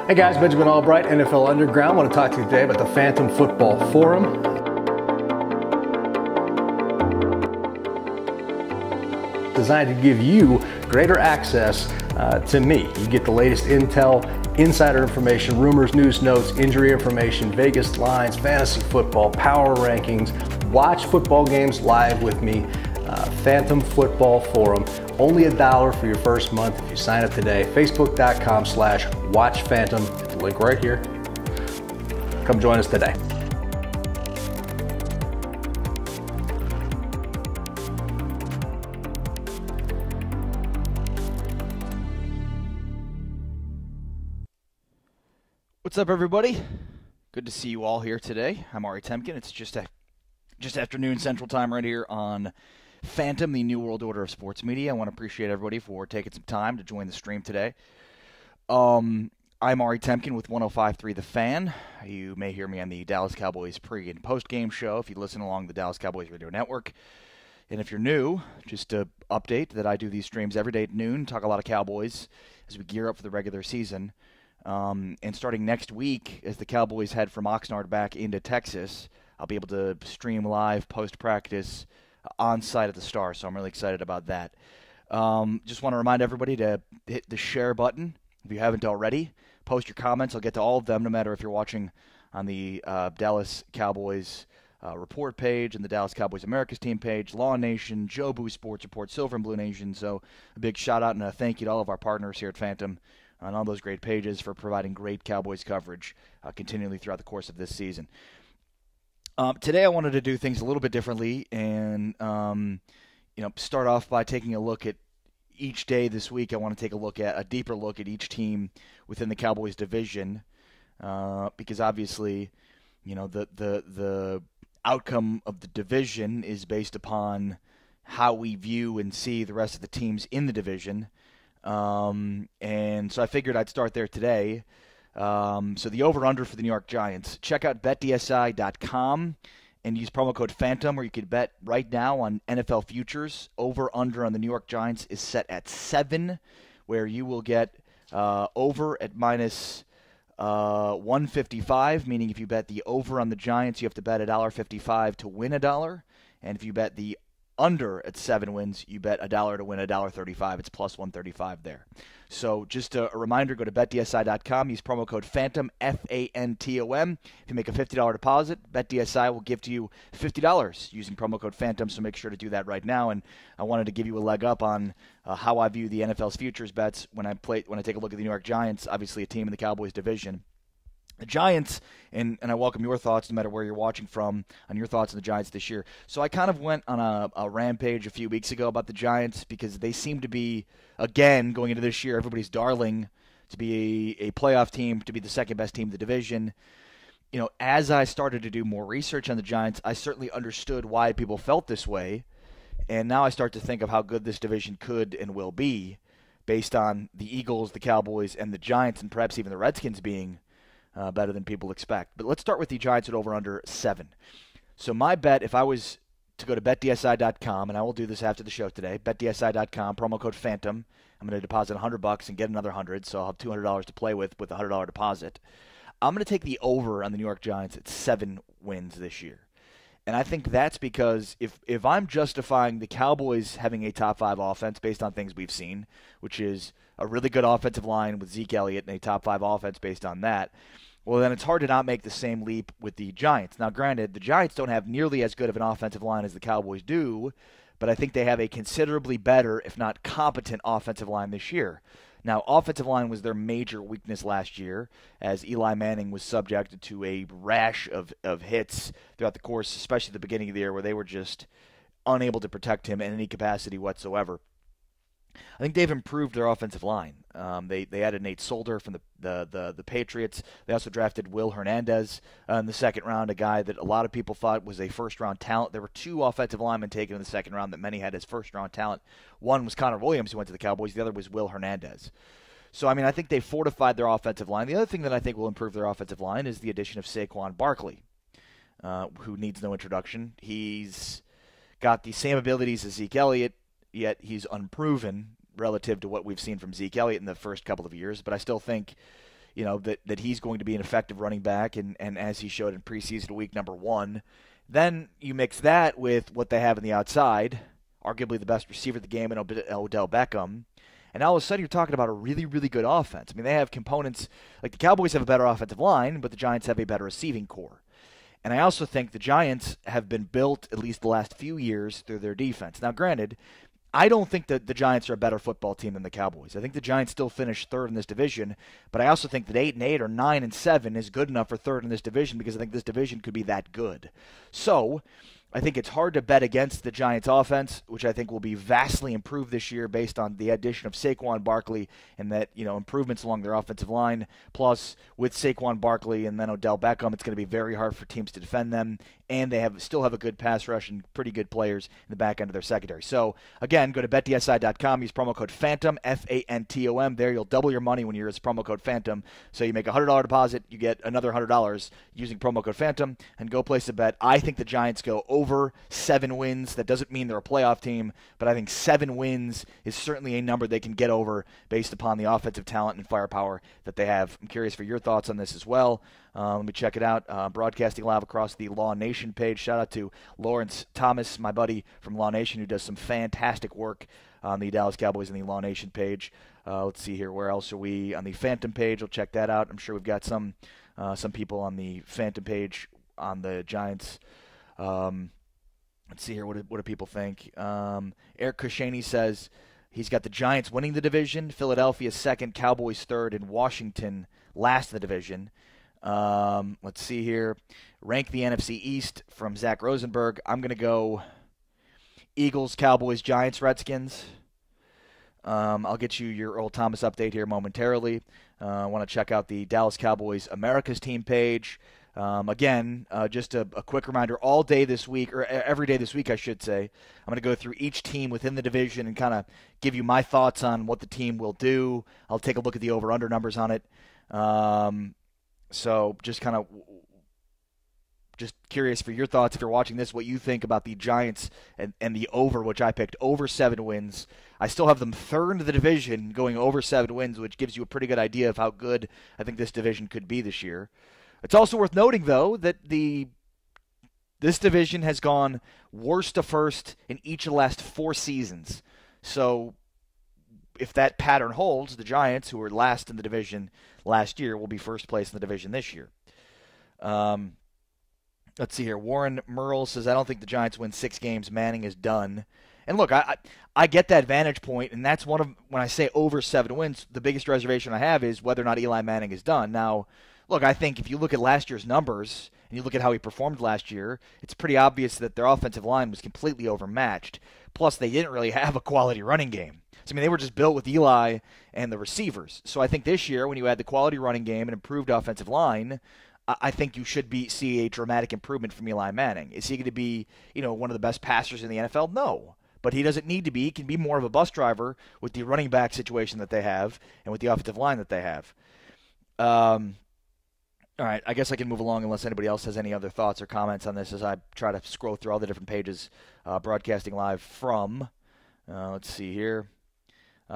Hey guys, Benjamin Albright, NFL Underground. I want to talk to you today about the Phantom Football Forum. Designed to give you greater access to me. You get the latest intel, insider information, rumors, news notes, injury information, Vegas lines, fantasy football, power rankings. Watch football games live with me. Phantom Football Forum. Only $1 for your first month if you sign up today. Facebook.com/WatchPhantom. The link right here. Come join us today. What's up, everybody? Good to see you all here today. I'm Ari Temkin. It's just afternoon Central Time right here on Phantom, the New World Order of Sports Media. I want to appreciate everybody for taking some time to join the stream today. I'm Ari Temkin with 105.3 The Fan. You may hear me on the Dallas Cowboys pre- and post-game show if you listen along the Dallas Cowboys Radio Network. And if you're new, just to update that I do these streams every day at noon, talk a lot of Cowboys as we gear up for the regular season. And starting next week, as the Cowboys head from Oxnard back into Texas, I'll be able to stream live post-practice on site at the Star, so I'm really excited about that. Just want to remind everybody to hit the share button if you haven't already. Post your comments. I'll get to all of them, no matter if you're watching on the Dallas Cowboys report page and the Dallas Cowboys America's team page, Law Nation, Joe Boo Sports Report, Silver and Blue Nation. So a big shout-out and a thank you to all of our partners here at Phantom on all those great pages for providing great Cowboys coverage continually throughout the course of this season. Today I wanted to do things a little bit differently and start off by taking a look at each day this week. I want to take a deeper look at each team within the Cowboys division because obviously, the outcome of the division is based upon how we view and see the rest of the teams in the division. And so I figured I'd start there today. So the over-under for the New York Giants. Check out betdsi.com and use promo code PHANTOM, where you can bet right now on NFL futures. Over-under on the New York Giants is set at 7, where you will get over at minus 155, meaning if you bet the over on the Giants, you have to bet $1.55 to win $1. And if you bet the under at 7 wins, you bet $1 to win $1.35. It's plus 135 there. So just a reminder, go to betdsi.com, use promo code PHANTOM, F-A-N-T-O-M. If you make a $50 deposit, BetDSI will give to you $50 using promo code PHANTOM, so make sure to do that right now. And I wanted to give you a leg up on how I view the NFL's futures bets when I take a look at the New York Giants, obviously a team in the Cowboys division. The Giants, and I welcome your thoughts, no matter where you're watching from, on your thoughts on the Giants this year. So I kind of went on a rampage a few weeks ago about the Giants because they seem to be, again, going into this year, everybody's darling to be a playoff team, to be the second-best team in the division. As I started to do more research on the Giants, I certainly understood why people felt this way, and now I start to think of how good this division could and will be based on the Eagles, the Cowboys, and the Giants, and perhaps even the Redskins being better than people expect. But let's start with the Giants at over-under 7. So my bet, if I was to go to betdsi.com, and I will do this after the show today, betdsi.com, promo code PHANTOM, I'm going to deposit $100 and get another $100, so I'll have $200 to play with a $100 deposit. I'm going to take the over on the New York Giants at 7 wins this year. And I think that's because if I'm justifying the Cowboys having a top 5 offense based on things we've seen, which is a really good offensive line with Zeke Elliott and a top 5 offense based on that, well, then it's hard to not make the same leap with the Giants. Now, granted, the Giants don't have nearly as good of an offensive line as the Cowboys do, but I think they have a considerably better, if not competent, offensive line this year. Now, offensive line was their major weakness last year, as Eli Manning was subjected to a rash of hits throughout the course, especially at the beginning of the year, where they were just unable to protect him in any capacity whatsoever. I think they've improved their offensive line. They added Nate Solder from the Patriots. They also drafted Will Hernandez in the second round, a guy that a lot of people thought was a first-round talent. There were 2 offensive linemen taken in the second round that many had as first-round talent. One was Connor Williams, who went to the Cowboys. The other was Will Hernandez. So, I think they fortified their offensive line. The other thing that I think will improve their offensive line is the addition of Saquon Barkley, who needs no introduction. He's got the same abilities as Zeke Elliott, yet he's unproven relative to what we've seen from Zeke Elliott in the first couple of years. But I still think, that he's going to be an effective running back, and as he showed in preseason week number 1. Then you mix that with what they have on the outside, arguably the best receiver of the game in Odell Beckham, and all of a sudden you're talking about a really, really good offense. I mean, they have components, like the Cowboys have a better offensive line, but the Giants have a better receiving core. And I also think the Giants have been built, at least the last few years, through their defense. Now, granted, I don't think that the Giants are a better football team than the Cowboys. I think the Giants still finish third in this division, but I also think that 8-8 or 9-7 is good enough for third in this division because I think this division could be that good. So I think it's hard to bet against the Giants' offense, which I think will be vastly improved this year based on the addition of Saquon Barkley and that, improvements along their offensive line. Plus, with Saquon Barkley and then Odell Beckham, it's going to be very hard for teams to defend them. And they still have a good pass rush and pretty good players in the back end of their secondary. So, again, go to betdsi.com, use promo code PHANTOM, F-A-N-T-O-M. There, you'll double your money when you use promo code PHANTOM. So you make a $100 deposit, you get another $100 using promo code PHANTOM, and go place a bet. I think the Giants go over 7 wins. That doesn't mean they're a playoff team, but I think 7 wins is certainly a number they can get over based upon the offensive talent and firepower that they have. I'm curious for your thoughts on this as well. Let me check it out. Broadcasting live across the Law Nation page. Shout out to Lawrence Thomas, my buddy from Law Nation, who does some fantastic work on the Dallas Cowboys and the Law Nation page. Let's see here. Where else are we? On the Phantom page, we'll check that out. I'm sure we've got some people on the Phantom page on the Giants. Let's see here. What do people think? Eric Koscielny says he's got the Giants winning the division, Philadelphia second, Cowboys third, and Washington last in the division. Let's see here. Rank the NFC East from Zach Rosenberg. I'm going to go Eagles, Cowboys, Giants, Redskins. I'll get you your Earl Thomas update here momentarily. I want to check out the Dallas Cowboys America's team page. Again, just a quick reminder, all day this week, or every day this week, I should say, I'm going to go through each team within the division and kind of give you my thoughts on what the team will do. I'll take a look at the over-under numbers on it. So just curious for your thoughts if you're watching this, what you think about the Giants and the over, which I picked over 7 wins. I still have them third in the division going over 7 wins, which gives you a pretty good idea of how good I think this division could be this year. It's also worth noting, though, that this division has gone worst to first in each of the last 4 seasons. So if that pattern holds, the Giants, who were last in the division last year, will be first place in the division this year. Let's see here. Warren Merle says, I don't think the Giants win 6 games. Manning is done. And look, I get that vantage point, and that's one of, when I say over 7 wins, the biggest reservation I have is whether or not Eli Manning is done. Now, look, I think if you look at last year's numbers and you look at how he performed last year, it's pretty obvious that their offensive line was completely overmatched. Plus, they didn't really have a quality running game. So, I mean, they were just built with Eli and the receivers. So I think this year, when you add the quality running game and improved offensive line, I think you should see a dramatic improvement from Eli Manning. Is he going to be, one of the best passers in the NFL? No. But he doesn't need to be. He can be more of a bus driver with the running back situation that they have and with the offensive line that they have. All right, I guess I can move along unless anybody else has any other thoughts or comments on this as I try to scroll through all the different pages broadcasting live from. Let's see here.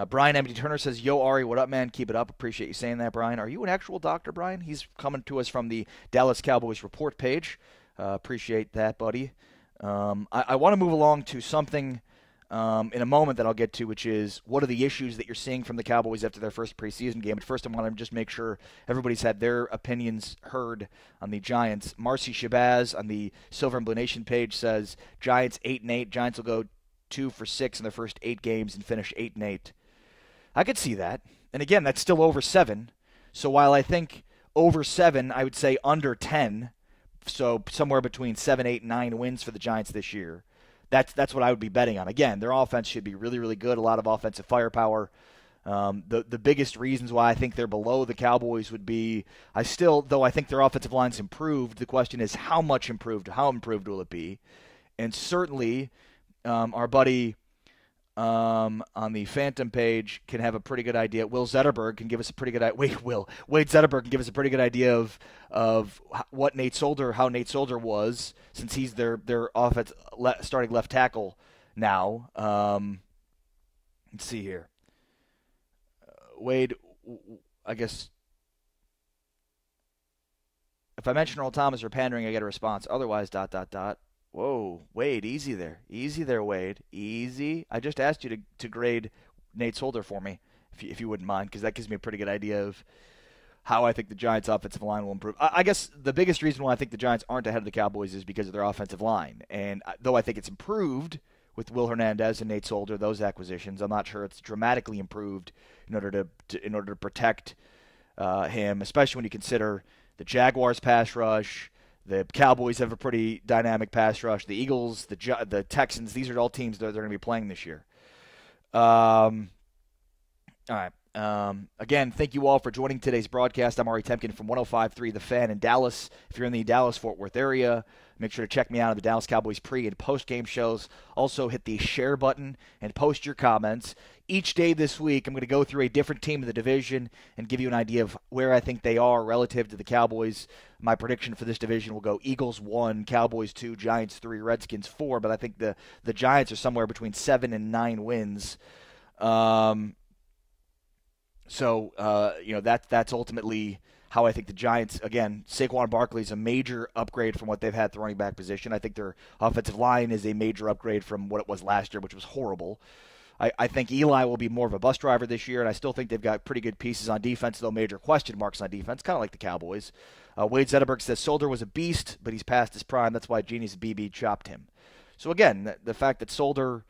Brian M.D. Turner says, Yo, Ari, what up, man? Keep it up. Appreciate you saying that, Brian. Are you an actual doctor, Brian? He's coming to us from the Dallas Cowboys report page. Appreciate that, buddy. I want to move along to something in a moment that I'll get to, which is what are the issues that you're seeing from the Cowboys after their first preseason game. But first, I want to just make sure everybody's had their opinions heard on the Giants. Marcy Shabazz on the Silver and Blue Nation page says, Giants 8-8. Giants will go 2 for 6 in their first 8 games and finish 8-8. I could see that. And again, that's still over 7. So while I think over 7, I would say under 10. So somewhere between 7, 8, 9 wins for the Giants this year. That's what I would be betting on. Again, their offense should be really, really good. A lot of offensive firepower. The biggest reasons why I think they're below the Cowboys would be, though I think their offensive line's improved, the question is how much improved? How improved will it be? And certainly our buddy on the Phantom page can have a pretty good idea. Wade Zetterberg can give us a pretty good idea of what how Nate Solder was, since he's their offense starting left tackle now. Let's see here. Wade, I guess If I mention Earl Thomas or pandering, I get a response. Otherwise, ... Whoa, Wade, easy there. Easy there, Wade. Easy. I just asked you to grade Nate Solder for me, if you wouldn't mind, because that gives me a pretty good idea of how I think the Giants' offensive line will improve. I guess the biggest reason why I think the Giants aren't ahead of the Cowboys is because of their offensive line. And though I think it's improved with Will Hernandez and Nate Solder, those acquisitions, I'm not sure it's dramatically improved in order to protect him, especially when you consider the Jaguars' pass rush. The Cowboys have a pretty dynamic pass rush. The Eagles, the Texans, these are all teams that they're going to be playing this year. All right. Again, thank you all for joining today's broadcast. I'm Ari Temkin from 105.3 The Fan in Dallas. If you're in the Dallas-Fort Worth area, make sure to check me out on the Dallas Cowboys pre- and post-game shows. Also, hit the share button and post your comments. Each day this week, I'm going to go through a different team in the division and give you an idea of where I think they are relative to the Cowboys. My prediction for this division will go Eagles 1, Cowboys 2, Giants 3, Redskins 4, but I think the Giants are somewhere between 7 and 9 wins. So that's ultimately how I think the Giants, again, Saquon Barkley is a major upgrade from what they've had at the running back position. I think their offensive line is a major upgrade from what it was last year, which was horrible. I think Eli will be more of a bus driver this year, and I still think they've got pretty good pieces on defense, though major question marks on defense, kind of like the Cowboys. Wade Zetterberg says Solder was a beast, but he's past his prime. That's why Genius BB chopped him. So, again, the fact that Solder,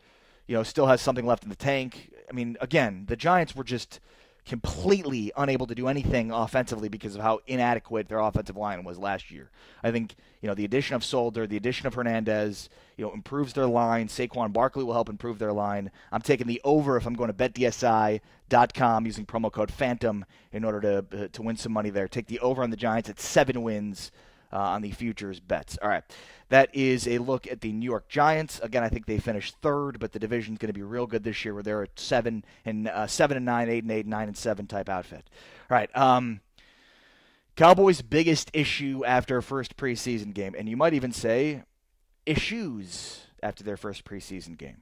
still has something left in the tank. I mean, again, the Giants were just completely unable to do anything offensively because of how inadequate their offensive line was last year. I think, the addition of Solder, the addition of Hernandez, improves their line. Saquon Barkley will help improve their line. I'm taking the over if I'm going to betdsi.com using promo code PHANTOM in order to win some money there. Take the over on the Giants at 7 wins on the futures bets. All right. That is a look at the New York Giants. Again, I think they finished third, but the division's going to be real good this year where they're at 7 and 9, 8 and 8, 9 and 7 type outfit. All right. Cowboys' biggest issue after first preseason game, and you might even say issues after their first preseason game.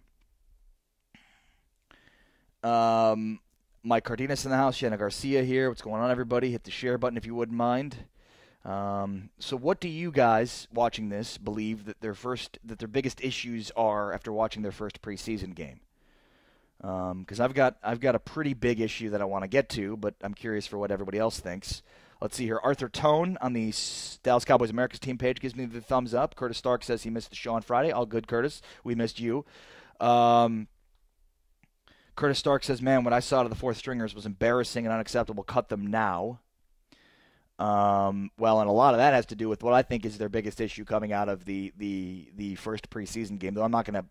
Mike Cardenas in the house, Shanna Garcia here. What's going on, everybody? Hit the share button if you wouldn't mind. So what do you guys watching this believe that their biggest issues are after watching their first preseason game? Because I've got a pretty big issue that I want to get to, but I'm curious for what everybody else thinks. Let's see here. Arthur Tone on the Dallas Cowboys America's team page gives me the thumbs up. Curtis Stark says he missed the show on Friday. All good, Curtis. We missed you. Curtis Stark says, man, what I saw to the fourth stringers was embarrassing and unacceptable. Cut them now. Well, and a lot of that has to do with what I think is their biggest issue coming out of the first preseason game. Though I'm not going to,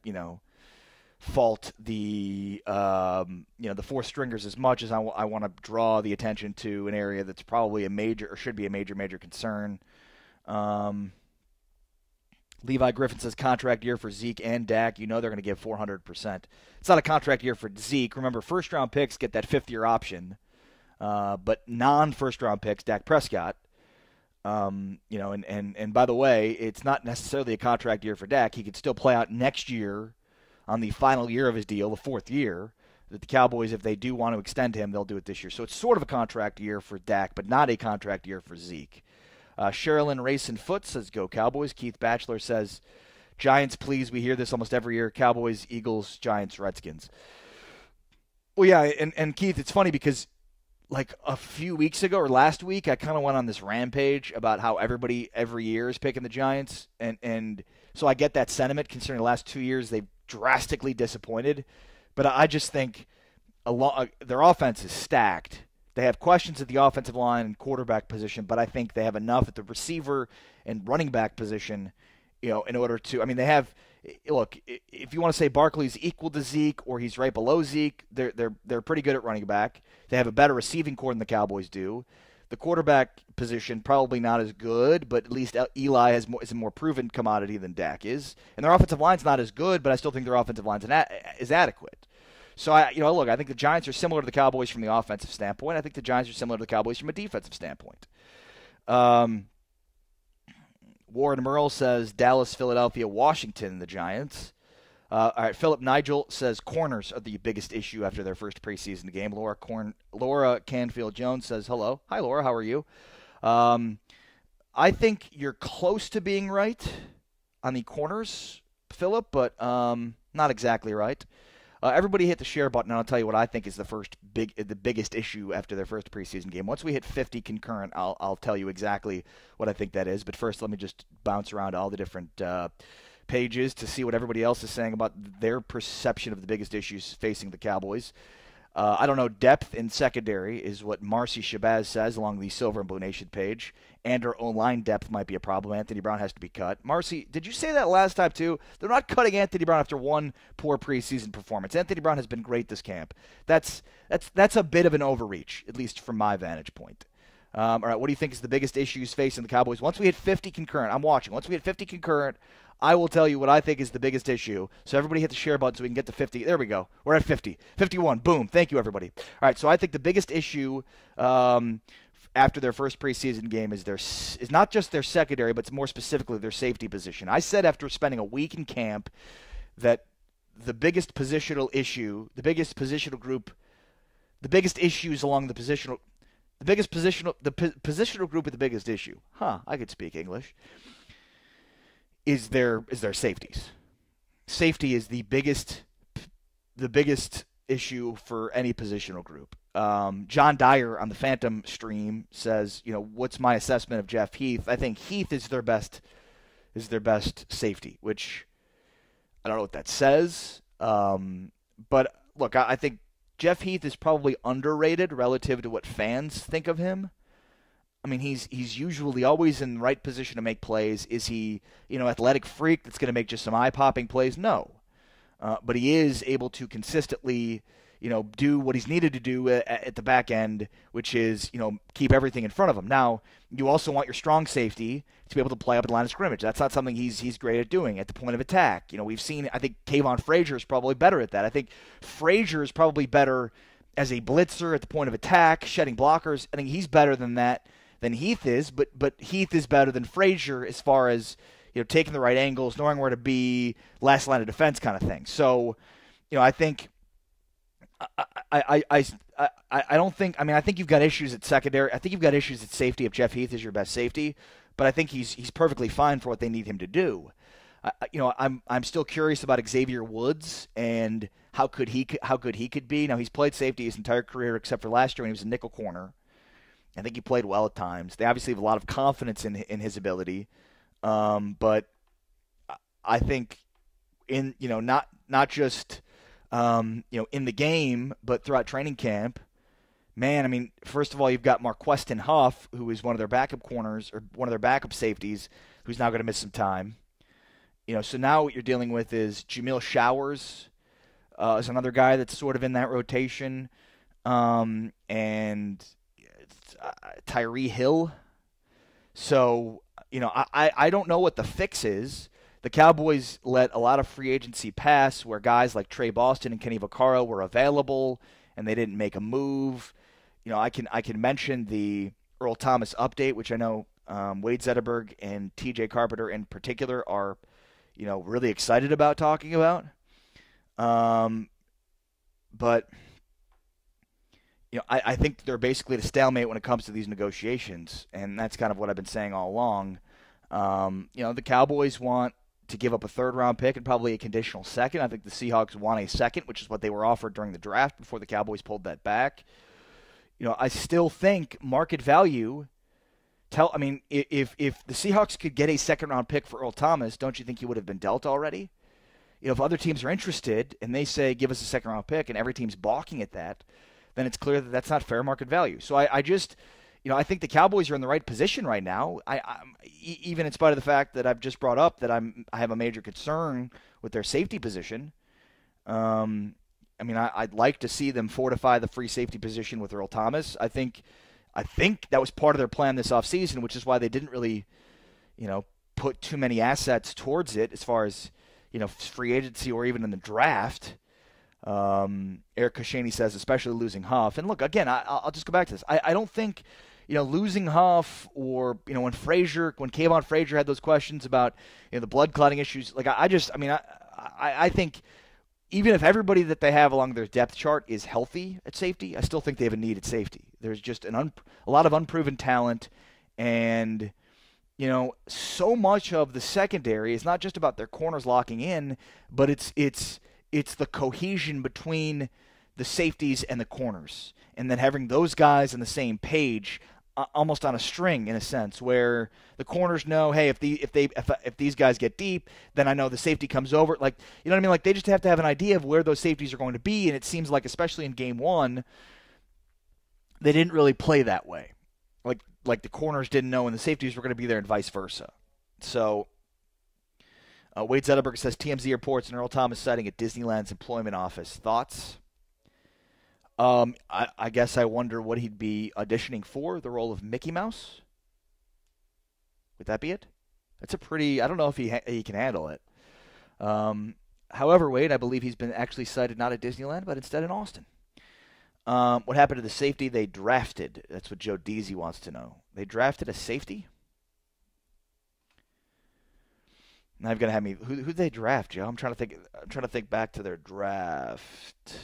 fault the fourth stringers as much as I want to draw the attention to an area that's probably a major or should be a major concern. Levi Griffin says contract year for Zeke and Dak. They're going to give 400%. It's not a contract year for Zeke. Remember, first round picks get that 5th-year option. But non-first-round picks, Dak Prescott, and by the way, it's not necessarily a contract year for Dak. He could still play out next year on the final year of his deal, the 4th year. That the Cowboys, if they do want to extend him, they'll do it this year. So it's sort of a contract year for Dak, but not a contract year for Zeke. Sherilyn Racing Foot says, go Cowboys. Keith Batchelor says, Giants, please. We hear this almost every year. Cowboys, Eagles, Giants, Redskins. Well, yeah, and Keith, it's funny because like a few weeks ago or last week, I kind of went on this rampage about how everybody every year is picking the Giants. And so I get that sentiment considering the last 2 years they've drastically disappointed. But I just think their offense is stacked. They have questions at the offensive line and quarterback position, but I think they have enough at the receiver and running back position, in order to – they have – look, if you want to say Barkley's equal to Zeke or he's right below Zeke, they're pretty good at running back. They have a better receiving core than the Cowboys do. The quarterback position probably not as good, but at least Eli is a more proven commodity than Dak is. And their offensive line's not as good, but I still think their offensive line is adequate. So I think the Giants are similar to the Cowboys from the offensive standpoint. I think the Giants are similar to the Cowboys from a defensive standpoint. Warren Merle says Dallas, Philadelphia, Washington, the Giants. All right, Philip Nigel says corners are the biggest issue after their first preseason game. Laura Canfield Jones says hello. Hi, Laura. How are you? I think you're close to being right on the corners, Philip, but not exactly right. Everybody hit the share button, and I'll tell you what I think is the biggest issue after their first preseason game. Once we hit 50 concurrent, I'll tell you exactly what I think that is. But first, let me just bounce around all the different pages to see what everybody else is saying about their perception of the biggest issues facing the Cowboys. I don't know, depth in secondary is what Marcy Shabazz says along the Silver and Blue Nation page. And our O-line depth might be a problem. Anthony Brown has to be cut. Marcy, did you say that last time too? They're not cutting Anthony Brown after one poor preseason performance. Anthony Brown has been great this camp. That's a bit of an overreach, at least from my vantage point. All right, what do you think is the biggest issues facing the Cowboys? Once we hit 50 concurrent, I'm watching. Once we hit 50 concurrent, I will tell you what I think is the biggest issue. So everybody hit the share button so we can get to 50. There we go. We're at 50. 51. Boom. Thank you, everybody. All right, so I think the biggest issue after their first preseason game is not just their secondary, but more specifically their safety position. I said after spending a week in camp that the biggest positional issue, the biggest positional group, the biggest issues along the positional group with the biggest issue. I could speak English. Is their safeties. Safety is the biggest issue for any positional group. John Dyer on the Phantom stream says, what's my assessment of Jeff Heath? I think Heath is their best safety, which I don't know what that says. But look, I think Jeff Heath is probably underrated relative to what fans think of him. I mean, he's usually always in the right position to make plays. Is he, athletic freak that's going to make just some eye-popping plays? No. But he is able to consistently, do what he's needed to do at the back end, which is, keep everything in front of him. Now, you also want your strong safety to be able to play up at the line of scrimmage. That's not something he's great at doing at the point of attack. We've seen, I think Kayvon Frazier is probably better at that. I think Frazier is probably better as a blitzer at the point of attack, shedding blockers. I think he's better than that than Heath is, but Heath is better than Frazier as far as taking the right angles, knowing where to be, last line of defense kind of thing. So, I think I don't think. I mean, I think you've got issues at secondary. I think you've got issues at safety if Jeff Heath is your best safety, but I think he's perfectly fine for what they need him to do. I'm still curious about Xavier Woods and how good he could be. Now, he's played safety his entire career except for last year when he was a nickel corner. I think he played well at times. They obviously have a lot of confidence in his ability, but I think not just in the game, but throughout training camp. Man, I mean, first of all, you've got Marquestin Huff, who is one of their backup corners or one of their backup safeties, who's now going to miss some time. So now what you're dealing with is Jamil Showers is another guy that's sort of in that rotation, and Tyree Hill. So, I don't know what the fix is. The Cowboys let a lot of free agency pass where guys like Trey Boston and Kenny Vaccaro were available and they didn't make a move. I can mention the Earl Thomas update, which I know Wade Zetterberg and TJ Carpenter in particular are, really excited about talking about. But I think they're basically at a stalemate when it comes to these negotiations, and that's kind of what I've been saying all along. The Cowboys want to give up a third-round pick and probably a conditional second. I think the Seahawks want a second, which is what they were offered during the draft before the Cowboys pulled that back. I still think market value. If the Seahawks could get a second-round pick for Earl Thomas, don't you think he would have been dealt already? If other teams are interested and they say give us a second-round pick, and every team's balking at that, then it's clear that that's not fair market value. So I I think the Cowboys are in the right position right now. Even in spite of the fact that I've just brought up that I have a major concern with their safety position. I'd like to see them fortify the free safety position with Earl Thomas. I think that was part of their plan this offseason, which is why they didn't really, put too many assets towards it as far as, free agency or even in the draft. Eric Koscielny says, especially losing Huff. And look, again, I'll just go back to this. I don't think, losing Huff or, when Kayvon Frazier had those questions about, the blood clotting issues, I think even if everybody that they have along their depth chart is healthy at safety, I still think they have a need at safety. There's just a lot of unproven talent, and so much of the secondary is not just about their corners locking in, but it's the cohesion between the safeties and the corners, and then having those guys on the same page, almost on a string in a sense, where the corners know, hey, if these guys get deep, then I know the safety comes over. Like, you know what I mean? Like, they just have to have an idea of where those safeties are going to be, and it seems like, especially in game one, they didn't really play that way. Like the corners didn't know when the safeties were going to be there and vice versa. So Wade Zetterberg says TMZ reports an Earl Thomas sighting at Disneyland's employment office. Thoughts? I guess I wonder what he'd be auditioning for, the role of Mickey Mouse? Would that be it? That's a pretty... I don't know if he can handle it. However, Wade, I believe he's been actually sighted not at Disneyland, but instead in Austin. What happened to the safety they drafted? That's what Joe Deasy wants to know. They drafted a safety? Now you've got to have me. Who'd they draft, Joe? I'm trying to think back to their draft.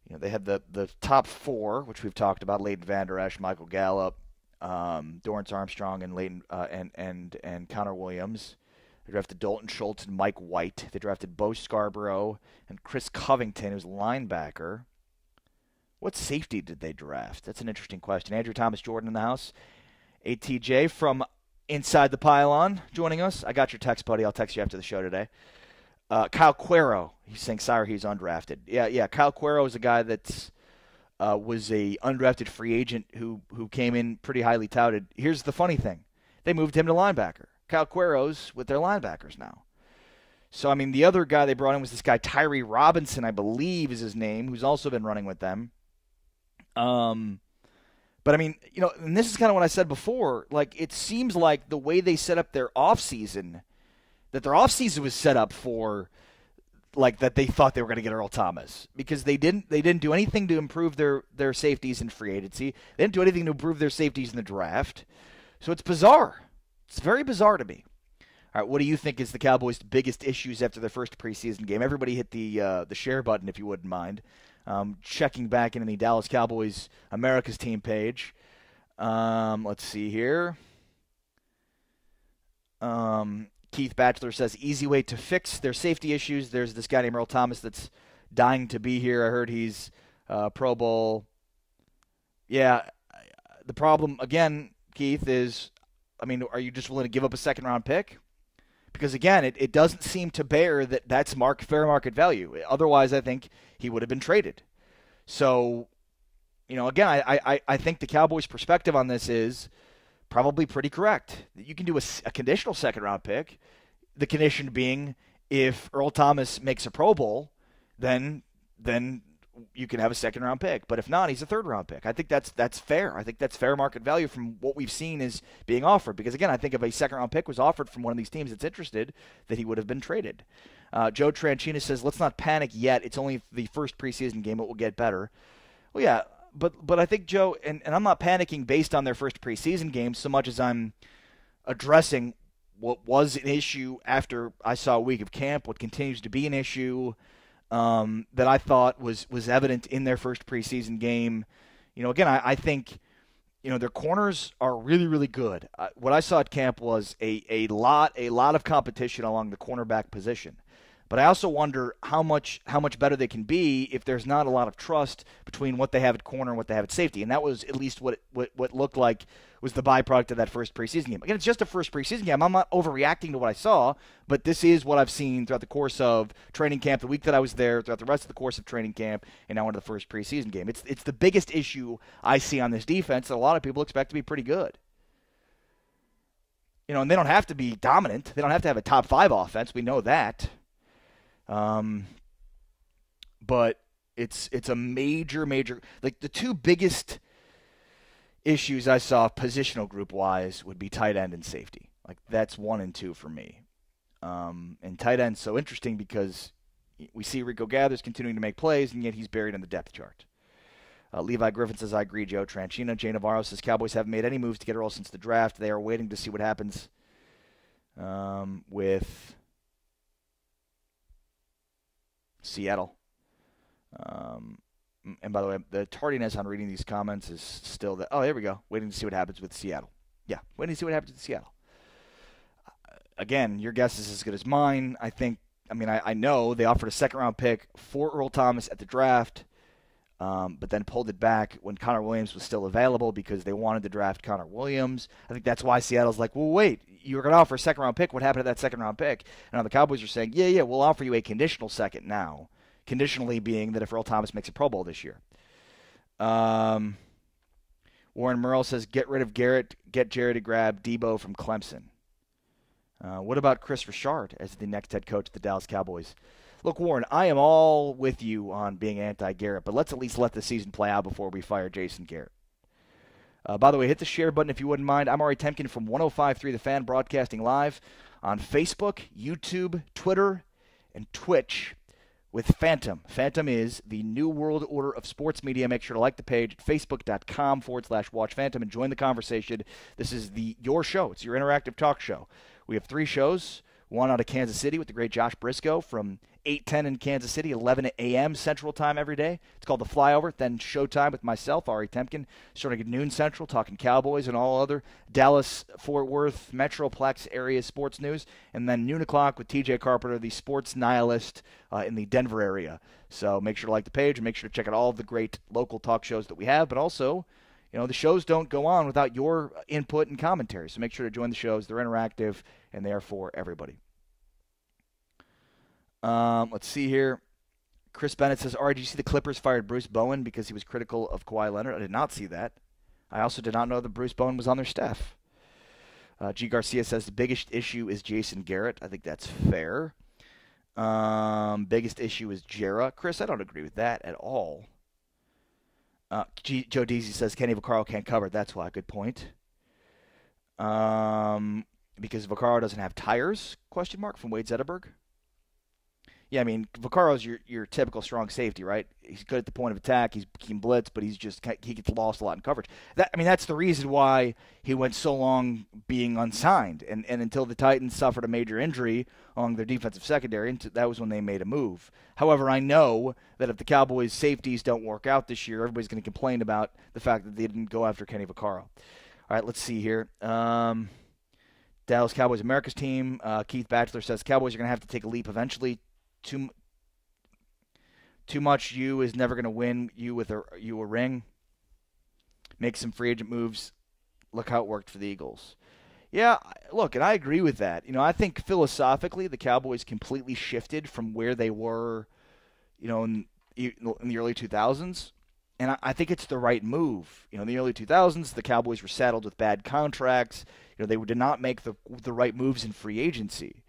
They had the top four, which we've talked about: Leighton Vander Esch, Michael Gallup, Dorrance Armstrong, and Leighton and Connor Williams. They drafted Dalton Schultz and Mike White. They drafted Bo Scarborough and Chris Covington, who's linebacker. What safety did they draft? That's an interesting question. Andrew Thomas Jordan in the house. ATJ from Inside the Pylon joining us. I got your text, buddy. I'll text you after the show today. Kyle Cuero. He's saying, sorry, he's undrafted. Yeah. Kyle Cuero is a guy that was a undrafted free agent who came in pretty highly touted. Here's the funny thing. They moved him to linebacker. Kyle Cuero's with their linebackers now. So, I mean, the other guy they brought in was this guy, Tyree Robinson, I believe is his name, who's also been running with them. But I mean, and this is kind of what I said before. Like, it seems like the way they set up their offseason, that their offseason was set up for, like, that they thought they were going to get Earl Thomas, because they didn't do anything to improve their safeties in free agency. They didn't do anything to improve their safeties in the draft. So it's bizarre. It's very bizarre to me. All right, what do you think is the Cowboys' biggest issues after their first preseason game? Everybody hit the share button if you wouldn't mind. Checking back into the Dallas Cowboys America's team page. Let's see here. Keith Batchelor says, easy way to fix their safety issues. There's this guy named Earl Thomas that's dying to be here. I heard he's Pro Bowl. Yeah, the problem, again, Keith, is, I mean, are you just willing to give up a second-round pick? Because, again, it doesn't seem to bear that's fair market value. Otherwise, I think he would have been traded. So, again, I think the Cowboys' perspective on this is probably pretty correct. You can do a conditional second-round pick, the condition being if Earl Thomas makes a Pro Bowl, then you can have a second-round pick. But if not, he's a third-round pick. I think that's fair. I think that's fair market value from what we've seen is being offered. Because, again, I think if a second-round pick was offered from one of these teams that's interested, that he would have been traded. Joe Tranchina says, let's not panic yet. It's only the first preseason game. It will get better. Well, yeah, but I think, Joe, and I'm not panicking based on their first preseason game so much as I'm addressing what was an issue after I saw a week of camp, what continues to be an issue, that I thought was evident in their first preseason game. Again, I think, their corners are really, really good. What I saw at camp was a lot of competition along the cornerback position. But I also wonder how much better they can be if there's not a lot of trust between what they have at corner and what they have at safety. And that was at least what looked like was the byproduct of that first preseason game. Again, it's just a first preseason game. I'm not overreacting to what I saw, but this is what I've seen throughout the course of training camp, the week that I was there, throughout the rest of the course of training camp, and now into the first preseason game. It's the biggest issue I see on this defense that a lot of people expect to be pretty good. And they don't have to be dominant. They don't have to have a top 5 offense. We know that. But it's a major, like the two biggest issues I saw positional group wise would be tight end and safety. Like that's 1 and 2 for me. And tight end's so interesting because we see Rico Gathers continuing to make plays, and yet he's buried in the depth chart. Levi Griffin says, I agree, Joe. Tranchino. Jay Navarro says, Cowboys haven't made any moves to get Earl since the draft. They are waiting to see what happens with Seattle. And by the way, the tardiness on reading these comments is still that. Oh, there we go. Waiting to see what happens with Seattle. Yeah, wait and see what happens in Seattle. Again, your guess is as good as mine. I know they offered a second-round pick for Earl Thomas at the draft, but then pulled it back when Connor Williams was still available because they wanted to draft Connor Williams. I think that's why Seattle's like, well, wait, you were going to offer a second-round pick. What happened to that second-round pick? And now the Cowboys are saying, yeah, we'll offer you a conditional second now, conditionally being that if Earl Thomas makes a Pro Bowl this year. Warren Merle says, get rid of Garrett, get Jerry to grab Debo from Clemson. What about Chris Richard as the next head coach of the Dallas Cowboys? Look, Warren, I am all with you on being anti-Garrett, but let's at least let the season play out before we fire Jason Garrett. By the way, hit the share button if you wouldn't mind. I'm Ari Temkin from 105.3 The Fan, broadcasting live on Facebook, YouTube, Twitter, and Twitch with Phantom. Phantom is the new world order of sports media. Make sure to like the page at facebook.com/watch Phantom and join the conversation. This is your show. It's your interactive talk show. We have 3 shows, one out of Kansas City with the great Josh Briscoe from 8:10 in Kansas City, 11 a.m. Central Time every day. It's called The Flyover. Then Showtime with myself, Ari Temkin, starting at noon Central, talking Cowboys and all other Dallas, Fort Worth, Metroplex area sports news. And then noon o'clock with TJ Carpenter, the sports nihilist in the Denver area. So make sure to like the page and make sure to check out all of the great local talk shows that we have. But also, the shows don't go on without your input and commentary. So make sure to join the shows. They're interactive, and they are for everybody. Let's see here. Chris Bennett says, did you see the Clippers fired Bruce Bowen because he was critical of Kawhi Leonard? I did not see that. I also did not know that Bruce Bowen was on their staff. G. Garcia says the biggest issue is Jason Garrett. I think that's fair. Biggest issue is Jera. Chris, I don't agree with that at all. Joe Deasy says Kenny Vaccaro can't cover. That's why. Good point. Because Vaccaro doesn't have tires? ? From Wade Zetterberg. Yeah, Vaccaro's your typical strong safety, right? He's good at the point of attack. He can blitz, but he gets lost a lot in coverage. That's the reason why he went so long being unsigned, and until the Titans suffered a major injury along their defensive secondary, that was when they made a move. However, I know that if the Cowboys' safeties don't work out this year, everybody's going to complain about the fact that they didn't go after Kenny Vaccaro. All right, let's see here. Dallas Cowboys, America's team. Keith Batchelor says Cowboys are going to have to take a leap eventually. Too much you is never going to win you a ring. Make some free agent moves. Look how it worked for the Eagles. Yeah, look, and I agree with that. I think philosophically the Cowboys completely shifted from where they were, in the early 2000s. And I think it's the right move. In the early 2000s, the Cowboys were saddled with bad contracts. They did not make the right moves in free agency.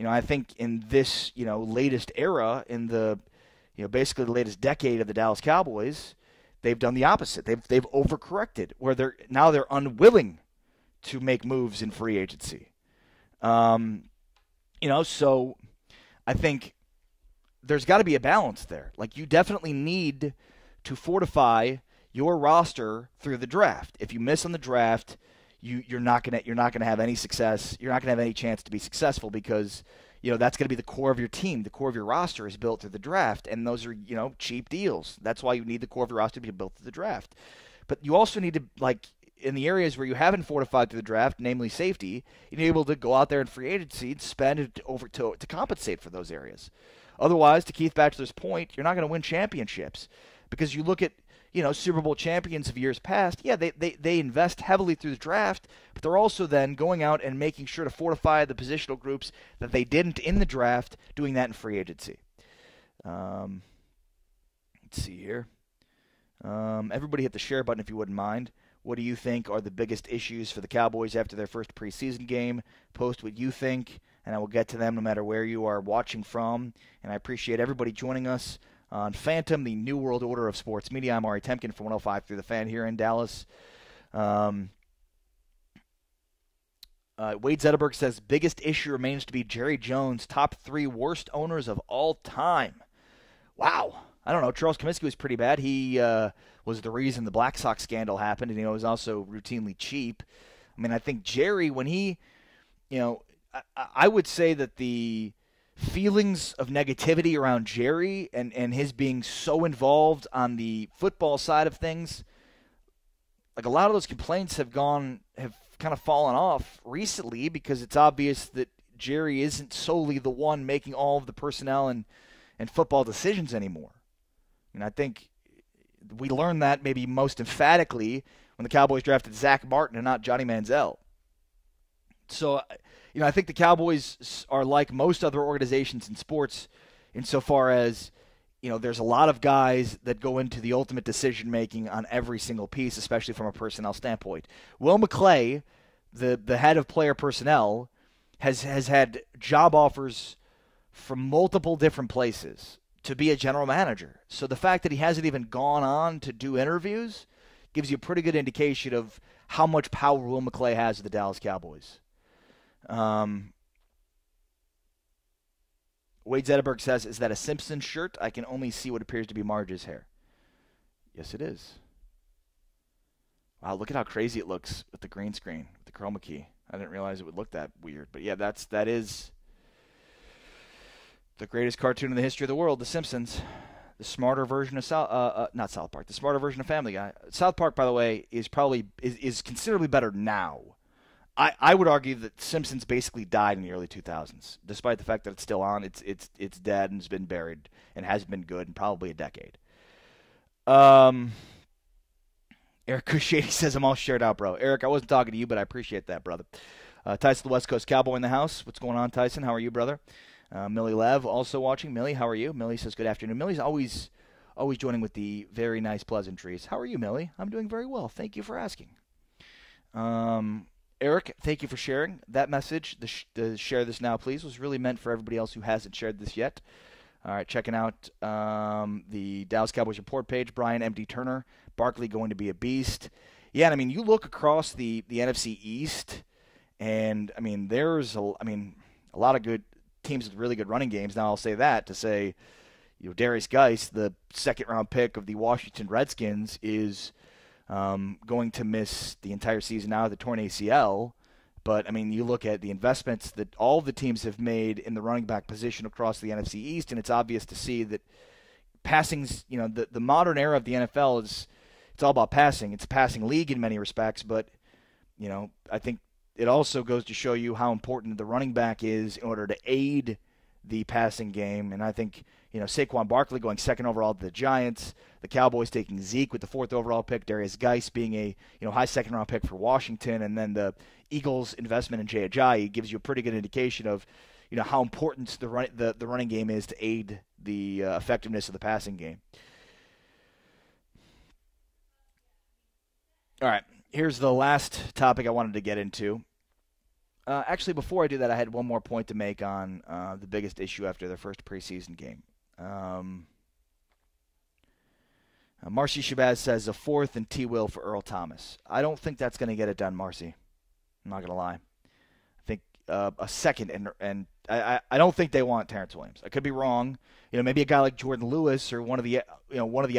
I think in this, latest era, in the, basically the latest decade of the Dallas Cowboys, they've done the opposite. They've overcorrected, where they're unwilling to make moves in free agency. So I think there's got to be a balance there. Like, you definitely need to fortify your roster through the draft. If you miss on the draft, you're not gonna have any success. You're not gonna have any chance to be successful because that's gonna be the core of your team. The core of your roster is built through the draft, and those are cheap deals. That's why you need the core of your roster to be built through the draft. But you also need to, in the areas where you haven't fortified through the draft, namely safety, you need to be able to go out there in free agency and spend it to compensate for those areas. Otherwise, to Keith Batchelor's point, you're not going to win championships because you look at Super Bowl champions of years past. Yeah, they invest heavily through the draft, but they're also then going out and making sure to fortify the positional groups that they didn't in the draft, doing that in free agency. Let's see here. Everybody hit the share button if you wouldn't mind. What do you think are the biggest issues for the Cowboys after their first preseason game? Post what you think, and I will get to them no matter where you are watching from. And I appreciate everybody joining us on Phantom, the new world order of sports media. I'm Ari Temkin from 105 through the Fan here in Dallas. Wade Zetterberg says, biggest issue remains to be Jerry Jones, top 3 worst owners of all time. Wow. I don't know. Charles Comiskey was pretty bad. He was the reason the Black Sox scandal happened, and he was also routinely cheap. I think Jerry, when he, I would say that the feelings of negativity around Jerry and his being so involved on the football side of things, a lot of those complaints have kind of fallen off recently because it's obvious that Jerry isn't solely the one making all of the personnel and football decisions anymore. And I think we learned that maybe most emphatically when the Cowboys drafted Zach Martin and not Johnny Manziel. So, I think the Cowboys are like most other organizations in sports insofar as, there's a lot of guys that go into the ultimate decision-making on every single piece, especially from a personnel standpoint. Will McClay, the head of player personnel, has had job offers from multiple different places to be a general manager. So the fact that he hasn't even gone on to do interviews gives you a pretty good indication of how much power Will McClay has with the Dallas Cowboys. Wade Zetterberg says, is that a Simpsons shirt? I can only see what appears to be Marge's hair. Yes, it is. Wow, look at how crazy it looks with the green screen, with the chroma key. I didn't realize it would look that weird. But yeah, that is the greatest cartoon in the history of the world, The Simpsons. The smarter version of not South Park, the smarter version of Family Guy. South Park, by the way, is considerably better now. I would argue that Simpsons basically died in the early 2000s, despite the fact that it's still on. It's dead and has been buried and hasn't been good in probably a decade. Eric Cushady says, I'm all shared out, bro. Eric, I wasn't talking to you, but I appreciate that, brother. Tyson, the West Coast Cowboy in the house. What's going on, Tyson? How are you, brother? Millie Lev also watching. Millie, how are you? Millie says, good afternoon. Millie's always joining with the very nice pleasantries. How are you, Millie? I'm doing very well. Thank you for asking. Eric, thank you for sharing that message. The share this now, please, was really meant for everybody else who hasn't shared this yet. All right, checking out the Dallas Cowboys report page. Brian M.D. Turner, Barkley going to be a beast. Yeah, and I mean, you look across the NFC East, and I mean, there's a lot of good teams with really good running games. Now I'll say that to say, Darius Geis, the second-round pick of the Washington Redskins, is going to miss the entire season now with the torn ACL. But, I mean, you look at the investments that all of the teams have made in the running back position across the NFC East, and it's obvious to see that passing's, the modern era of the NFL it's all about passing. It's a passing league in many respects, but, I think it also goes to show you how important the running back is in order to aid the passing game. And I think, Saquon Barkley going second overall to the Giants, the Cowboys taking Zeke with the fourth overall pick, Darius Geis being a high second-round pick for Washington, and then the Eagles' investment in Jay Ajayi gives you a pretty good indication of how important the running game is to aid the effectiveness of the passing game. All right, here's the last topic I wanted to get into. Actually, before I do that, I had one more point to make on the biggest issue after their first preseason game. Marcy Shabazz says a fourth and T-Will for Earl Thomas. I don't think that's going to get it done, Marcy. I'm not going to lie. I think a second, and I don't think they want Terrence Williams. I could be wrong. Maybe a guy like Jordan Lewis or one of the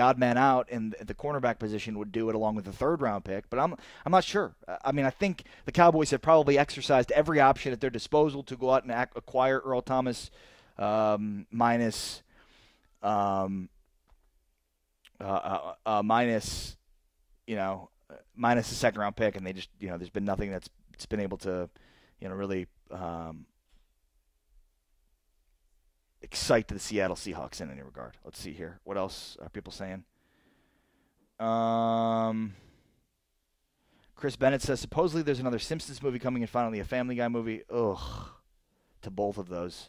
odd men out in the cornerback position would do it along with the third-round pick, but I'm not sure. I mean, I think the Cowboys have probably exercised every option at their disposal to go out and acquire Earl Thomas minus a second-round pick, and they just there's been nothing that's been able to really excite the Seattle Seahawks in any regard. Let's see here. What else are people saying? Chris Bennett says, supposedly there's another Simpsons movie coming and finally a Family Guy movie. Ugh. To both of those.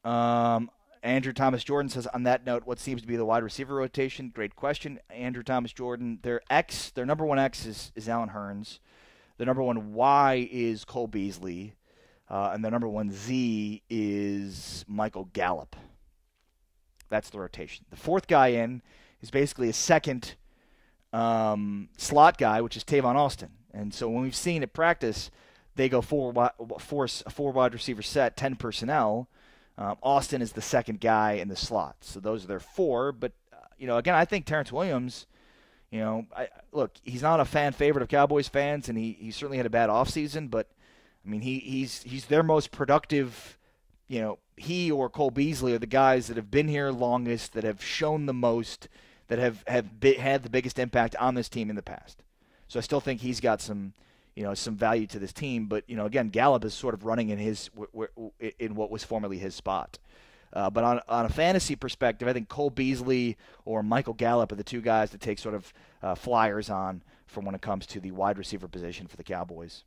Andrew Thomas Jordan says, on that note, what seems to be the wide receiver rotation? Great question. Andrew Thomas Jordan, their number one X is Allen Hurns. Their number one Y is Cole Beasley. And their number one Z is Michael Gallup. That's the rotation. The fourth guy in is basically a second slot guy, which is Tavon Austin. And so when we've seen at practice, they go four wide receiver set, 10 personnel. Austin is the second guy in the slot. So those are their four. But, again, I think Terrence Williams, look, he's not a fan favorite of Cowboys fans, and he certainly had a bad offseason, but I mean, he's their most productive. He or Cole Beasley are the guys that have been here longest, that have shown the most, that have had the biggest impact on this team in the past. So I still think he's got some some value to this team. But, again, Gallup is sort of running in what was formerly his spot. But on a fantasy perspective, I think Cole Beasley or Michael Gallup are the two guys to take sort of flyers on from when it comes to the wide receiver position for the Cowboys.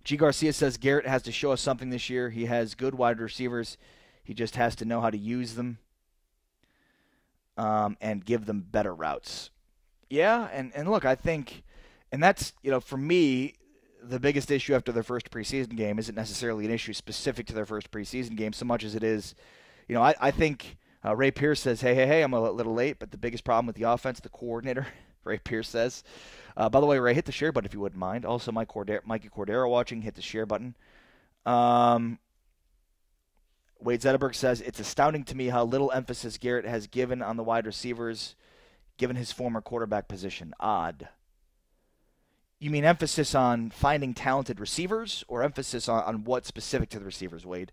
G. Garcia says Garrett has to show us something this year. He has good wide receivers. He just has to know how to use them and give them better routes. Yeah, and look, I think, and that's, for me, the biggest issue after their first preseason game isn't necessarily an issue specific to their first preseason game so much as it is, I think Ray Pierce says, hey, I'm a little late, but the biggest problem with the offense, the coordinator, Ray Pierce says. By the way, Ray, hit the share button if you wouldn't mind. Also, Mikey Cordero watching, hit the share button. Wade Zetterberg says, it's astounding to me how little emphasis Garrett has given on the wide receivers given his former quarterback position. Odd. You mean emphasis on finding talented receivers or emphasis on what specific to the receivers, Wade?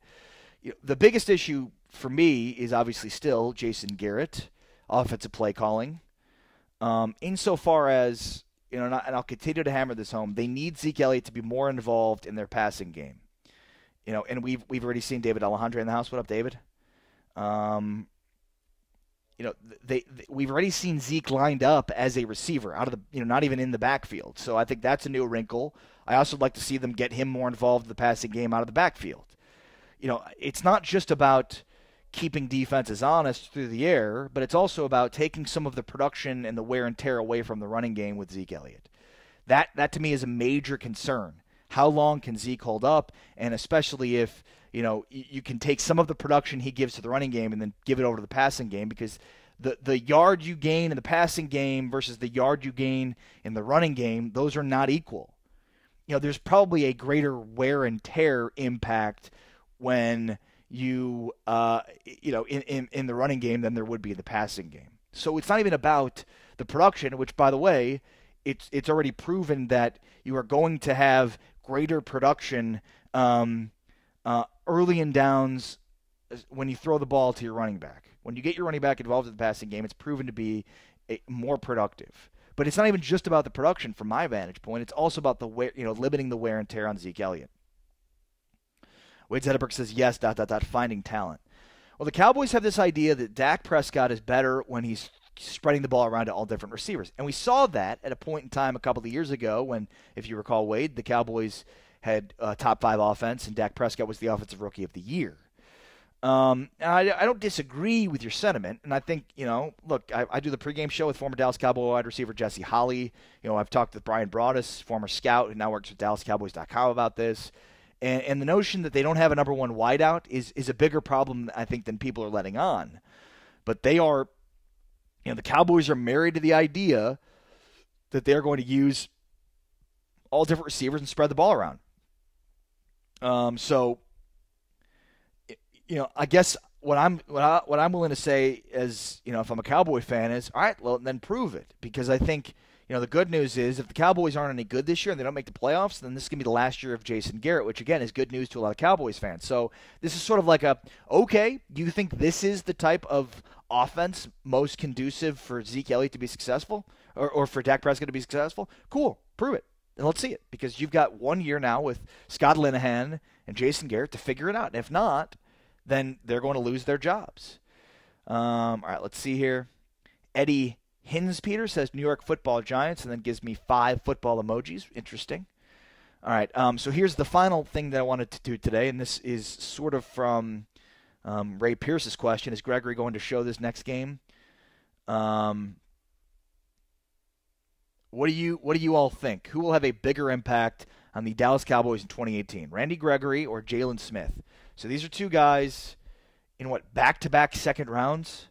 The biggest issue for me is obviously still Jason Garrett, offensive play calling. Insofar as, and I'll continue to hammer this home, they need Zeke Elliott to be more involved in their passing game. And we've already seen David Alejandre in the house. What up, David? We've already seen Zeke lined up as a receiver out of the, not even in the backfield. So I think that's a new wrinkle. I also like to see them get him more involved in the passing game out of the backfield. It's not just about keeping defenses honest through the air, but it's also about taking some of the production and the wear and tear away from the running game with Zeke Elliott. That to me is a major concern. How long can Zeke hold up? And especially if, you can take some of the production he gives to the running game and then give it over to the passing game, because the yard you gain in the passing game versus the yard you gain in the running game, those are not equal. There's probably a greater wear and tear impact when you, in the running game than there would be in the passing game. So it's not even about the production, which, by the way, it's already proven that you are going to have greater production early in downs when you throw the ball to your running back. When you get your running back involved in the passing game, it's proven to be more productive. But it's not even just about the production from my vantage point. It's also about the limiting the wear and tear on Zeke Elliott. Wade Zetterberg says, yes, ... finding talent. Well, the Cowboys have this idea that Dak Prescott is better when he's spreading the ball around to all different receivers. And we saw that at a point in time a couple of years ago when, if you recall, Wade, the Cowboys had a top 5 offense and Dak Prescott was the offensive rookie of the year. I don't disagree with your sentiment, and I think, look, I do the pregame show with former Dallas Cowboy wide receiver Jesse Holley. I've talked with Brian Broaddus, former scout who now works with DallasCowboys.com about this. And the notion that they don't have a number one wideout is a bigger problem, I think, than people are letting on. But they are, the Cowboys are married to the idea that they're going to use all different receivers and spread the ball around. So, I guess what I'm willing to say is, if I'm a Cowboy fan is, all right, well, then prove it. Because I think, the good news is if the Cowboys aren't any good this year and they don't make the playoffs, then this is going to be the last year of Jason Garrett, which, again, is good news to a lot of Cowboys fans. So this is sort of like okay, you think this is the type of offense most conducive for Zeke Elliott to be successful or for Dak Prescott to be successful? Cool, prove it. And let's see it, because you've got 1 year now with Scott Linehan and Jason Garrett to figure it out. And if not, then they're going to lose their jobs. All right, let's see here. Eddie Hinspeter says New York Football Giants and then gives me 5 football emojis. Interesting. All right, so here's the final thing that I wanted to do today, and this is sort of from Ray Pierce's question. Is Gregory going to show this next game? What do you all think? Who will have a bigger impact on the Dallas Cowboys in 2018? Randy Gregory or Jalen Smith? So these are two guys in back-to-back second rounds?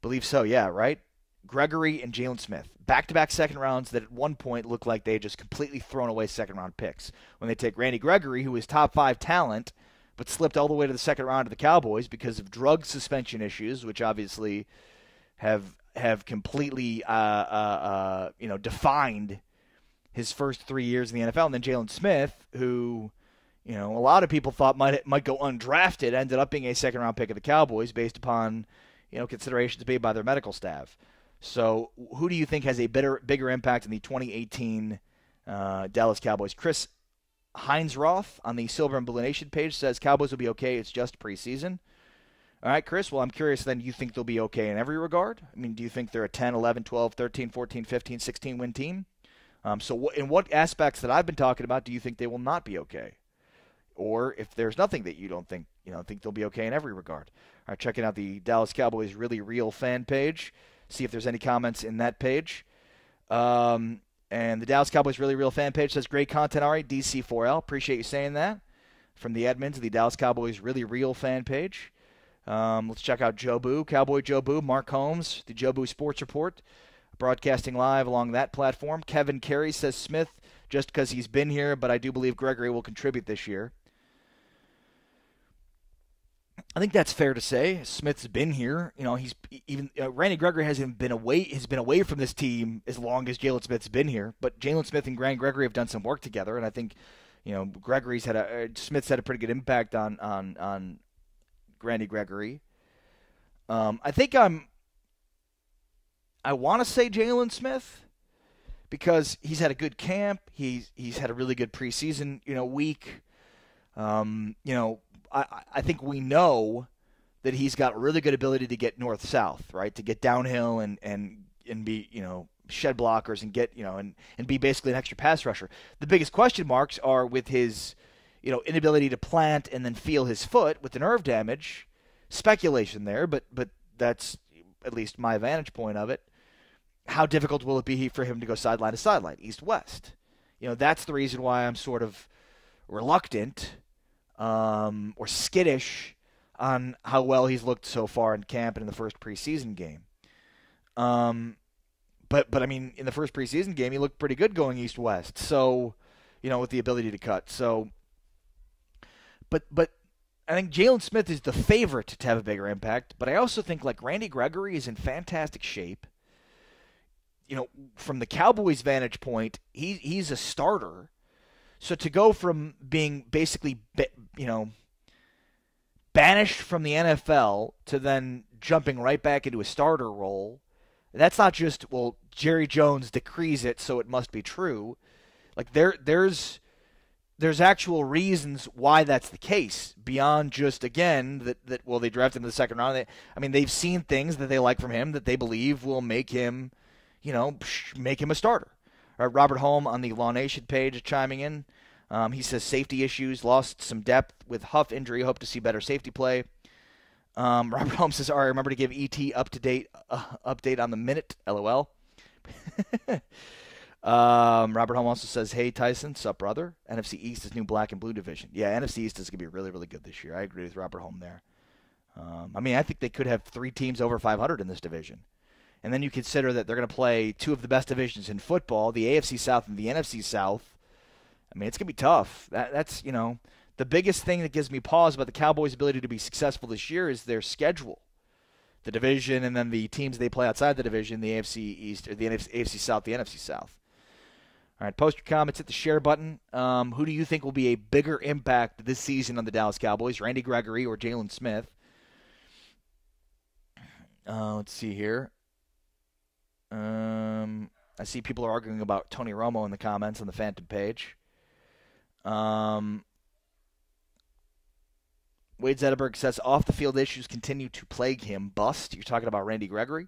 Believe so, yeah, right? Gregory and Jalen Smith. Back-to-back second rounds that at one point looked like they had just completely thrown away second-round picks. When they take Randy Gregory, who is top 5 talent, but slipped all the way to the second round of the Cowboys because of drug suspension issues, which obviously have completely defined his first 3 years in the NFL. And then Jalen Smith, who a lot of people thought might go undrafted, ended up being a second-round pick of the Cowboys based upon considerations made by their medical staff. So who do you think has a bigger impact in the 2018 Dallas Cowboys. Chris Heinzroth on the Silver and Blue Nation page says Cowboys will be okay. It's just preseason. All right, Chris. Well, I'm curious then, you think they'll be okay in every regard? I mean, do you think they're a 10, 11, 12, 13, 14, 15, 16 win team? So in what aspects that I've been talking about do you think they will not be okay? Or if there's nothing that you don't think, think they'll be okay in every regard. All right, checking out the Dallas Cowboys Really Real fan page. See if there's any comments in that page. And the Dallas Cowboys Really Real fan page says, great content, Ari, DC4L. Appreciate you saying that. From the admins of the Dallas Cowboys Really Real fan page. Let's check out Joe Boo, Cowboy Joe Boo, Mark Holmes, the Joe Boo Sports Report, broadcasting live along that platform. Kevin Carey says Smith, just because he's been here, but I do believe Gregory will contribute this year. I think that's fair to say. Smith's been here. He's even Randy Gregory has been away from this team as long as Jalen Smith's been here. But Jalen Smith and Randy Gregory have done some work together, and I think Smith's had a pretty good impact on Randy Gregory. I want to say Jalen Smith because he's had a good camp. He's had a really good preseason, week. I think we know that he's got really good ability to get north-south, right? To get downhill and be, shed blockers and get, and be basically an extra pass rusher. The biggest question marks are with his, inability to plant and then feel his foot with the nerve damage. Speculation there, but that's at least my vantage point of it. How difficult will it be for him to go sideline to sideline, east-west? That's the reason why I'm sort of reluctant or skittish on how well he's looked so far in camp and in the first preseason game. But I mean, in the first preseason game, he looked pretty good going east-west. So, with the ability to cut. So, but I think Jalen Smith is the favorite to have a bigger impact. But I also think Randy Gregory is in fantastic shape. From the Cowboys' vantage point, he's a starter. So to go from being basically, banished from the NFL to then jumping right back into a starter role, that's not just, Jerry Jones decrees it, so it must be true. There's actual reasons why that's the case beyond just, again, that they drafted him in the second round. They've seen things that they like from him that they believe will make him, make him a starter. Robert Holm on the Law Nation page is chiming in. He says safety issues, lost some depth with Huff injury, hope to see better safety play. Robert Holm says, I remember to give ET update on the minute, LOL. Robert Holm also says, hey, Tyson, sup, brother? NFC East is new black and blue division. Yeah, NFC East is going to be really, really good this year. I agree with Robert Holm there. I think they could have 3 teams over 500 in this division. And then you consider that they're going to play 2 of the best divisions in football, the AFC South and the NFC South. It's going to be tough. That's the biggest thing that gives me pause about the Cowboys' ability to be successful this year is their schedule. The division and then the teams they play outside the division, the AFC East, or the AFC South, the NFC South. All right, post your comments, hit the share button. Who do you think will be a bigger impact this season on the Dallas Cowboys, Randy Gregory or Jalen Smith? Let's see here. I see people are arguing about Tony Romo in the comments on the Phantom page. Wade Zetterberg says off-the-field issues continue to plague him. Bust. You're talking about Randy Gregory.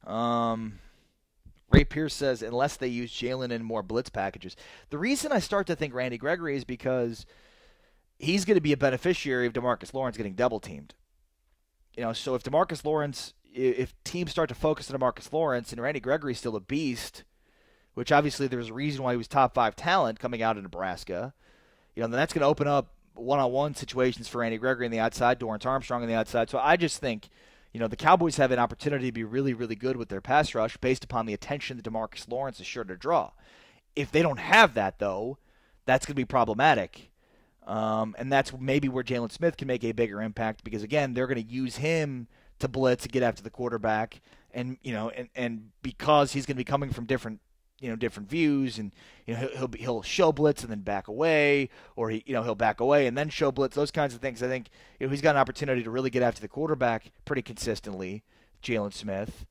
Ray Pierce says unless they use Jalen in more blitz packages. The reason I start to think Randy Gregory is because he's going to be a beneficiary of DeMarcus Lawrence getting double-teamed. So if teams start to focus on DeMarcus Lawrence and Randy Gregory's still a beast, which obviously there's a reason why he was top 5 talent coming out of Nebraska, then that's going to open up one-on-one situations for Randy Gregory on the outside, Dorrance Armstrong on the outside. So I just think, the Cowboys have an opportunity to be really, really good with their pass rush based upon the attention that DeMarcus Lawrence is sure to draw. If they don't have that, though, that's going to be problematic. And that's maybe where Jalen Smith can make a bigger impact because, again, they're going to use him to blitz and get after the quarterback. And because he's going to be coming from different views, and he'll show blitz and then back away, or he'll back away and then show blitz, those kinds of things. I think he's got an opportunity to really get after the quarterback pretty consistently, Jalen Smith.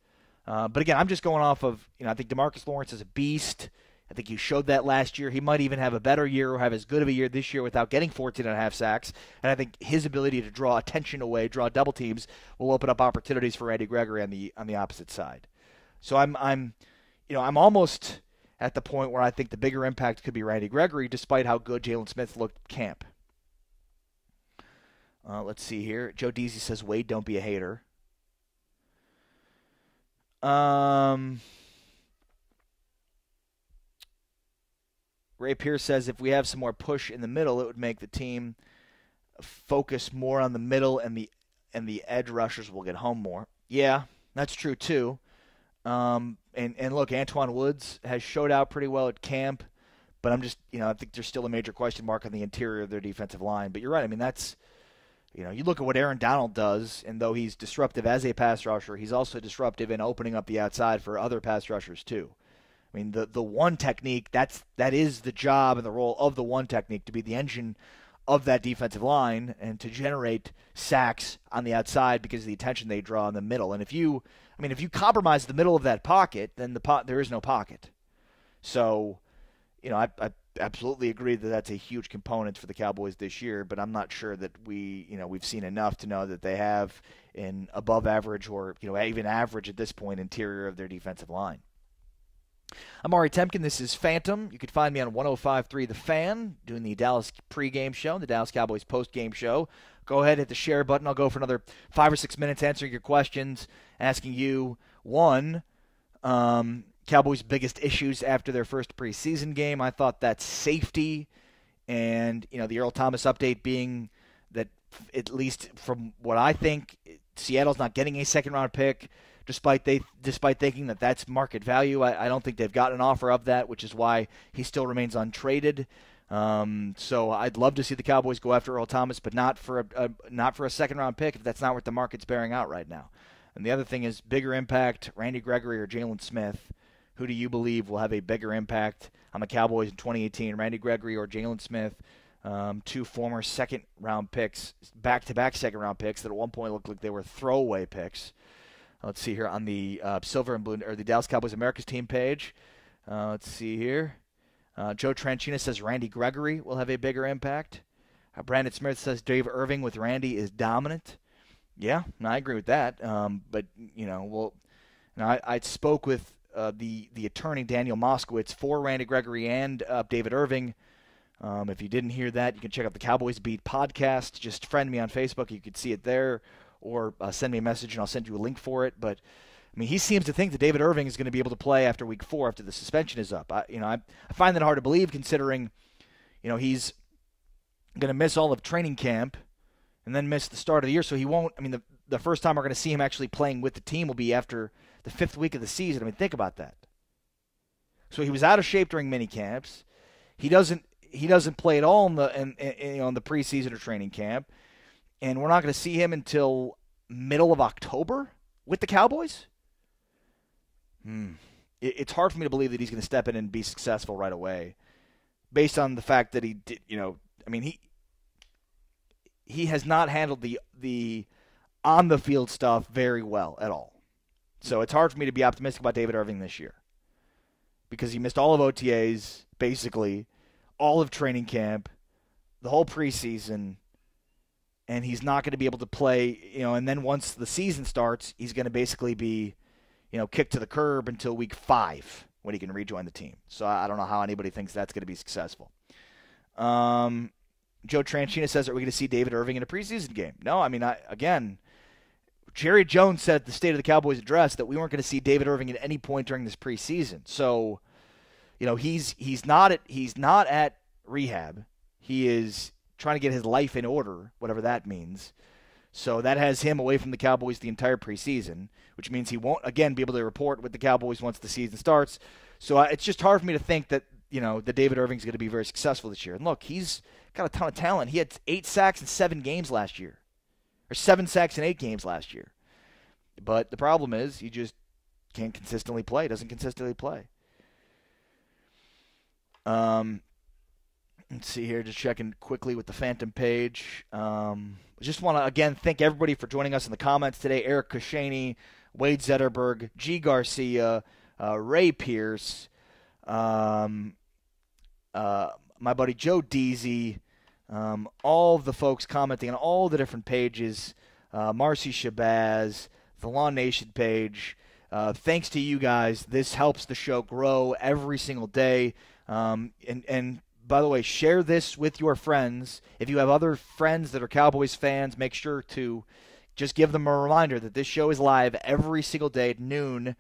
But again, I'm just going off of I think DeMarcus Lawrence is a beast. I think he showed that last year. He might even have a better year or have as good of a year this year without getting 14.5 sacks. And I think his ability to draw attention away, draw double teams, will open up opportunities for Randy Gregory on the opposite side. So I'm almost at the point where I think the bigger impact could be Randy Gregory, despite how good Jalen Smith looked at camp. Let's see here. Joe Deasy says, Wade, don't be a hater. Ray Pierce says if we have some more push in the middle, it would make the team focus more on the middle, and the edge rushers will get home more. Yeah, that's true too. And look, Antoine Woods has showed out pretty well at camp, but I'm just, I think there's still a major question mark on the interior of their defensive line. But you're right. I mean, that's, you look at what Aaron Donald does, and though he's disruptive as a pass rusher, he's also disruptive in opening up the outside for other pass rushers too. I mean, the one technique, that is the job and the role of the one technique, to be the engine of that defensive line and to generate sacks on the outside because of the attention they draw in the middle. And if you compromise the middle of that pocket, then there is no pocket. So, I absolutely agree that that's a huge component for the Cowboys this year, but I'm not sure that we've seen enough to know that they have an above average or, even average at this point interior of their defensive line. I'm Ari Temkin. This is Phantom. You can find me on 105.3 The Fan, doing the Dallas pregame show, the Dallas Cowboys postgame show. Go ahead, hit the share button. I'll go for another 5 or 6 minutes answering your questions, asking you, one, Cowboys' biggest issues after their first preseason game. I thought that's safety, and the Earl Thomas update being that, at least from what I think, Seattle's not getting a second-round pick. Despite thinking that that's market value, I don't think they've gotten an offer of that, which is why he still remains untraded. So I'd love to see the Cowboys go after Earl Thomas, but not for a second-round pick if that's not what the market's bearing out right now. And the other thing is bigger impact, Randy Gregory or Jalen Smith. Who do you believe will have a bigger impact on the Cowboys in 2018, Randy Gregory or Jalen Smith? Two former second-round picks, back-to-back second-round picks that at one point looked like they were throwaway picks. Let's see here on the Silver and Blue, or the Dallas Cowboys America's team page. Let's see here. Joe Tranchina says Randy Gregory will have a bigger impact. Brandon Smith says Dave Irving with Randy is dominant. Yeah, I agree with that. But I spoke with the attorney Daniel Moskowitz for Randy Gregory and David Irving. If you didn't hear that, you can check out the Cowboys Beat podcast. Just friend me on Facebook. You can see it there. Or send me a message and I'll send you a link for it. But, he seems to think that David Irving is going to be able to play after week 4, after the suspension is up. I find that hard to believe considering, he's going to miss all of training camp and then miss the start of the year. So he won't, the first time we're going to see him actually playing with the team will be after the 5th week of the season. Think about that. So he was out of shape during mini camps. He doesn't play at all in the preseason or training camp. And we're not going to see him until middle of October with the Cowboys? It's hard for me to believe that he's going to step in and be successful right away based on the fact that he did, he has not handled the on-the-field stuff very well at all. So it's hard for me to be optimistic about David Irving this year because he missed all of OTAs, basically, all of training camp, the whole preseason, and he's not going to be able to play, and then once the season starts, he's going to basically be, kicked to the curb until week 5 when he can rejoin the team. So I don't know how anybody thinks that's going to be successful. Joe Tranchina says, are we going to see David Irving in a preseason game? No, again, Jerry Jones said at the State of the Cowboys address that we weren't going to see David Irving at any point during this preseason. So, he's not at rehab. He is trying to get his life in order, whatever that means. So that has him away from the Cowboys the entire preseason, which means he won't, again, be able to report with the Cowboys once the season starts. So it's just hard for me to think that, that David Irving's going to be very successful this year. And look, he's got a ton of talent. He had 8 sacks in 7 games last year, or 7 sacks in 8 games last year. But the problem is he just can't consistently play, doesn't consistently play. Let's see here, just checking quickly with the Phantom page. Just want to, again, thank everybody for joining us in the comments today. Eric Koshaney, Wade Zetterberg, G. Garcia, Ray Pierce, my buddy Joe Deasy, all of the folks commenting on all the different pages, Marcy Shabazz, the Lawn Nation page. Thanks to you guys. This helps the show grow every single day. And by the way, share this with your friends. If you have other friends that are Cowboys fans, make sure to just give them a reminder that this show is live every single day at noon,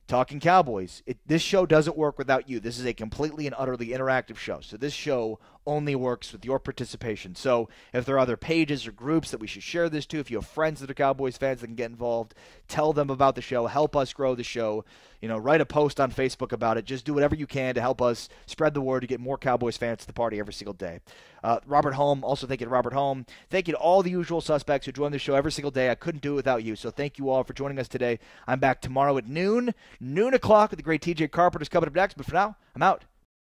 talking Cowboys. This show doesn't work without you. This is a completely and utterly interactive show. So this show only works with your participation. So if there are other pages or groups that we should share this to, if you have friends that are Cowboys fans that can get involved, tell them about the show. Help us grow the show. Write a post on Facebook about it. Just do whatever you can to help us spread the word to get more Cowboys fans to the party every single day. Robert Holm, also thank you to Robert Holm. Thank you to all the usual suspects who join the show every single day. I couldn't do it without you, so thank you all for joining us today. I'm back tomorrow at noon o'clock with the great TJ Carpenter's coming up next, but for now, I'm out.